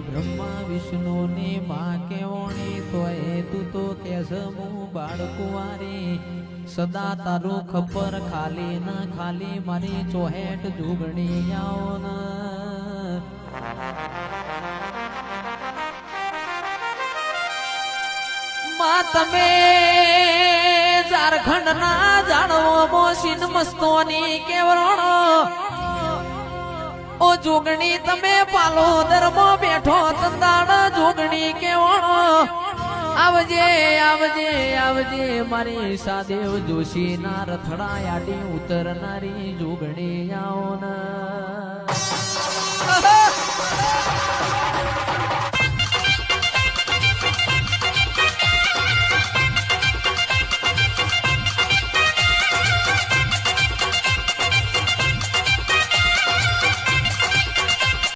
બ્રહ્મા વિષ્ણુ ની માં કેવણી તોય તું તો કેસ હું બાળકુવારી સદા તારું ખબર ખાલી ન ખાલી મારી ચોહેટ જુગણી આવો ન માં તમે ઝારખંડ ના જાણવો મોસીન મસ્તોની કેવરણો ઓ જોગણી તમે પાલોદર માં બેઠો તંદાડ જોગણી કેવણો આવજે આવજે આવજે મારી સાદેવ જોશી ના રથડા આડી ઉતરનારી જોગણી આવો ના